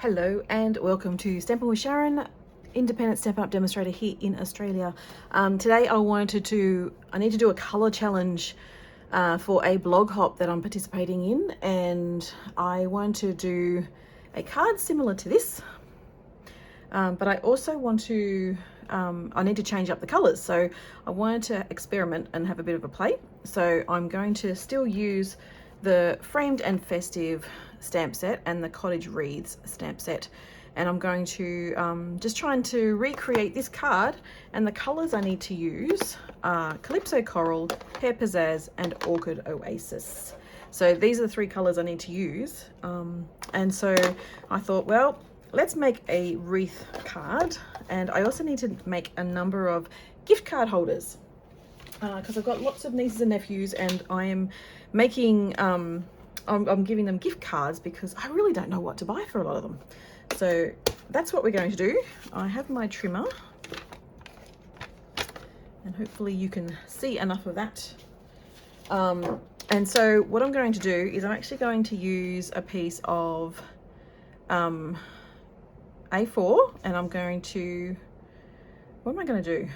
Hello and welcome to Stampin' with Sharon, independent Stampin' Up demonstrator here in Australia. Today I need to do a colour challenge for a blog hop that I'm participating in, and I want to do a card similar to this, but I also want to, I need to change up the colours, so I wanted to experiment and have a bit of a play. So I'm going to still use the Framed and Festive stamp set and the Cottage Wreath Stamp set, and I'm going to just trying to recreate this card, and the colours I need to use are Calypso Coral, Pear Pizzazz and Orchid Oasis. So these are the three colours I need to use, and so I thought, well, let's make a wreath card, and I also need to make a number of gift card holders because I've got lots of nieces and nephews, and I am making I'm giving them gift cards because I really don't know what to buy for a lot of them. So that's what we're going to do. I have my trimmer, and hopefully you can see enough of that. And so what I'm going to do is I'm actually going to use a piece of A4, and I'm going to, what am I going to do?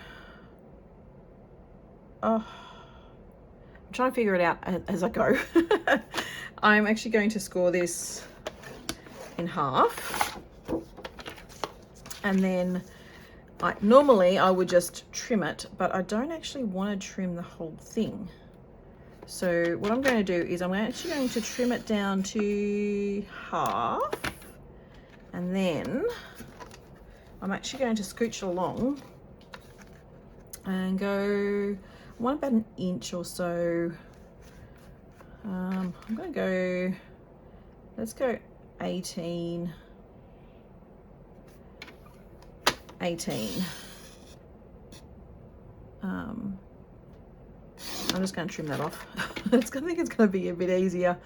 Oh, I'm trying to figure it out as I go. I'm actually going to score this in half, and then normally I would just trim it, but I don't actually want to trim the whole thing. So what I'm going to do is I'm actually going to trim it down to half, and then I'm actually going to scooch along and go, I want about an inch or so. I'm going to go, let's go 18. I'm just going to trim that off. I think it's going to be a bit easier.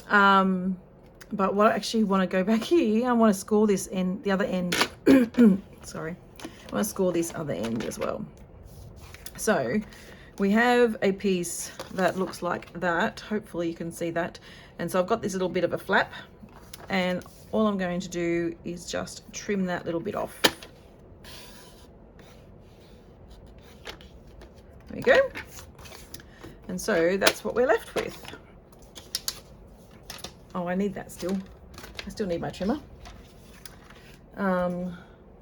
But what I actually want to go back here, I want to score this in the other end. Sorry, I want to score this other end as well. So we have a piece that looks like that. Hopefully you can see that. And so I've got this little bit of a flap, and all I'm going to do is just trim that little bit off. There we go. And so that's what we're left with. Oh, I need that still. I still need my trimmer.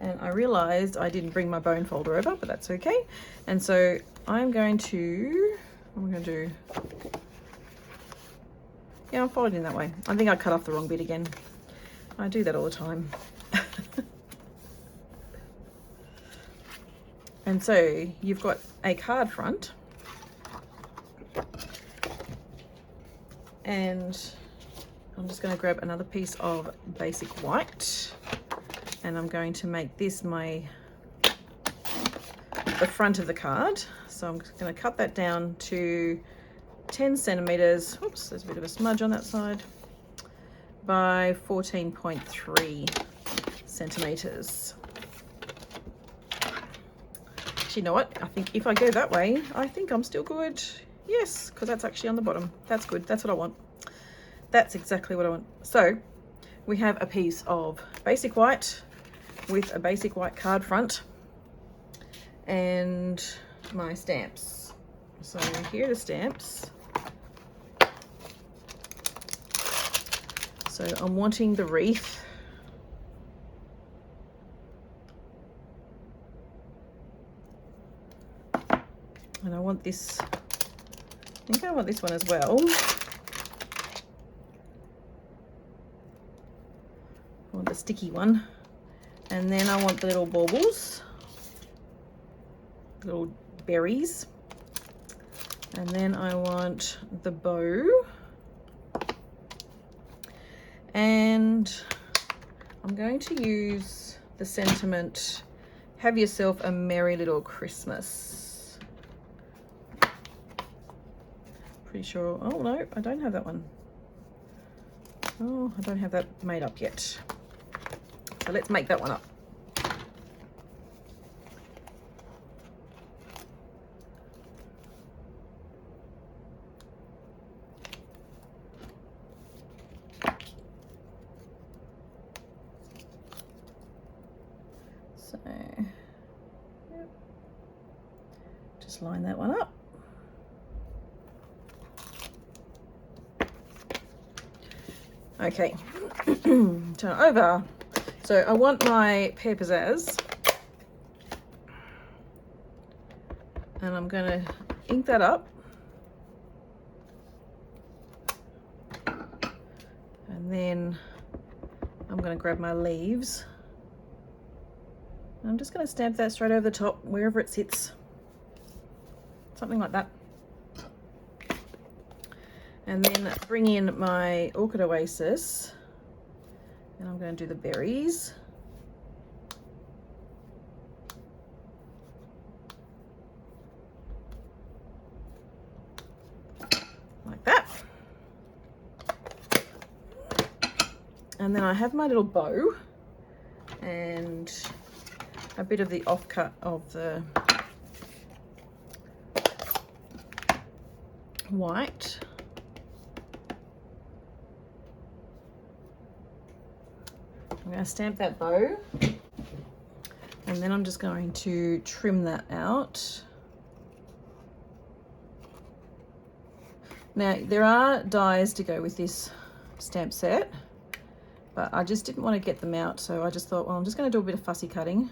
And I realized I didn't bring my bone folder over, but that's okay. And so I'm going to, what am I going to do? Yeah, I'll fold it in that way. I think I cut off the wrong bit again. I do that all the time. And so you've got a card front, and I'm just going to grab another piece of basic white, and I'm going to make this the front of the card. So I'm going to cut that down to 10 centimeters. Oops, there's a bit of a smudge on that side. By 14.3 centimeters. Actually, you know what? I think if I go that way, I think I'm still good. Yes, because that's actually on the bottom. That's good. That's what I want. That's exactly what I want. So we have a piece of basic white with a basic white card front and my stamps. So here are the stamps. So I'm wanting the wreath. And I want this, I think I want this one as well. I want the sticky one. And then I want the little baubles, little berries. And then I want the bow. And I'm going to use the sentiment, have yourself a merry little Christmas. Pretty sure, oh no, I don't have that one. Oh, I don't have that made up yet. So let's make that one up. So yep. Just line that one up. Okay, turn it over. So I want my pear pizzazz, and I'm going to ink that up, and then I'm going to grab my leaves, and I'm just going to stamp that straight over the top wherever it sits, something like that. And then bring in my Orchid Oasis, and I'm going to do the berries. Like that. And then I have my little bow and a bit of the offcut of the white. I'm going to stamp that bow, and then I'm just going to trim that out. Now there are dies to go with this stamp set, but I just didn't want to get them out, so I just thought, well, I'm just going to do a bit of fussy cutting.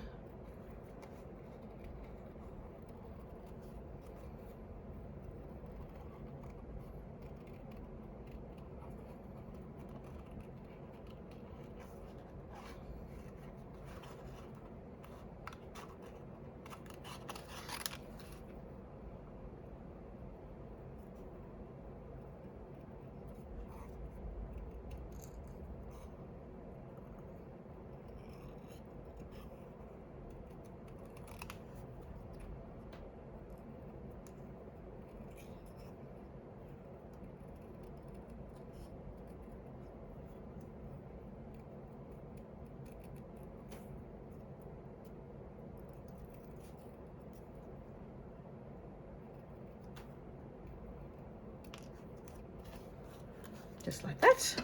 Just like that.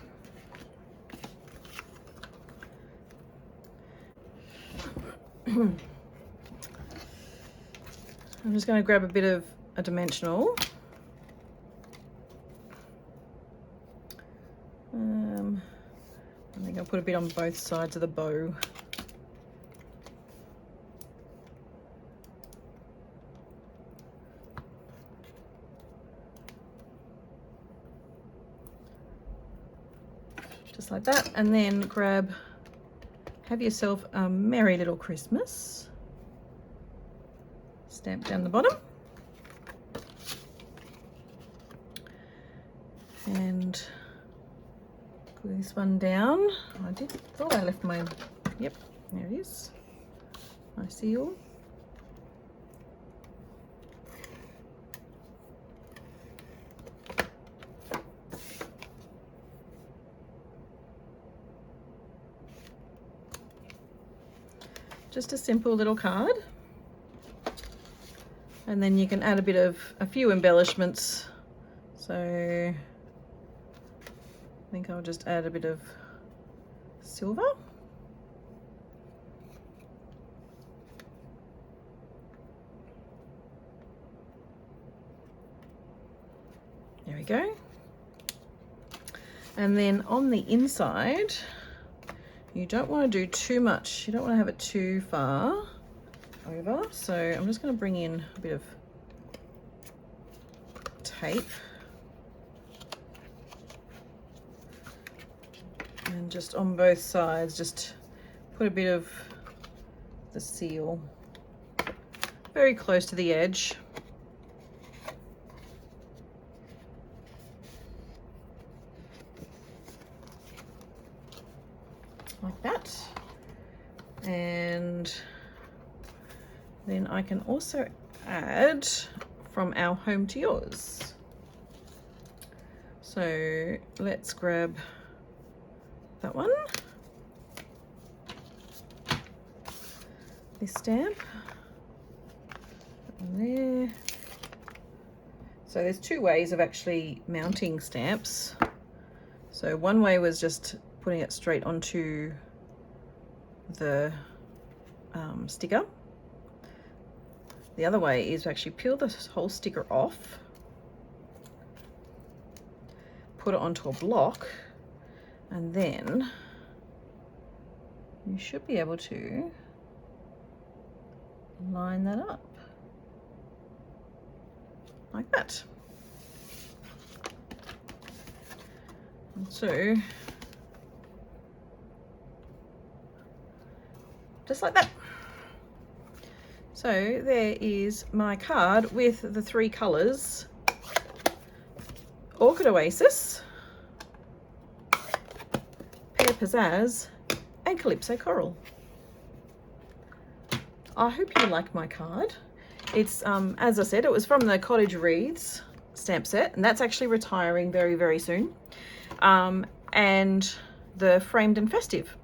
I'm just going to grab a bit of a dimensional. I think I'll put a bit on both sides of the bow. Just like that, and then have yourself a merry little Christmas. Stamp down the bottom. And glue this one down. Thought I left my, yep, there it is. My seal. Just a simple little card, and then you can add a few embellishments. So I think I'll just add a bit of silver. There we go. And then on the inside, you don't want to do too much. You don't want to have it too far over. So I'm just going to bring in a bit of tape. And just on both sides, just put a bit of the seal very close to the edge. Like that. And then I can also add from our home to yours. So let's grab that one, this stamp, and there. So there's two ways of actually mounting stamps. So one way was just putting it straight onto the sticker. The other way is to actually peel this whole sticker off, put it onto a block, and then you should be able to line that up like that. And so just like that. So there is my card with the 3 colours: Orchid Oasis, Pear Pizzazz, and Calypso Coral. I hope you like my card. It's, as I said, it was from the Cottage Wreaths stamp set, and that's actually retiring very, very soon. And the Framed and Festive.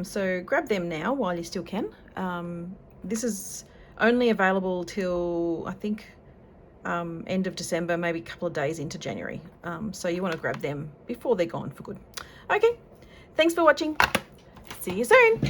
So grab them now while you still can. This is only available till, I think, end of December, maybe a couple of days into January. So you want to grab them before they're gone for good. Okay, thanks for watching. See you soon.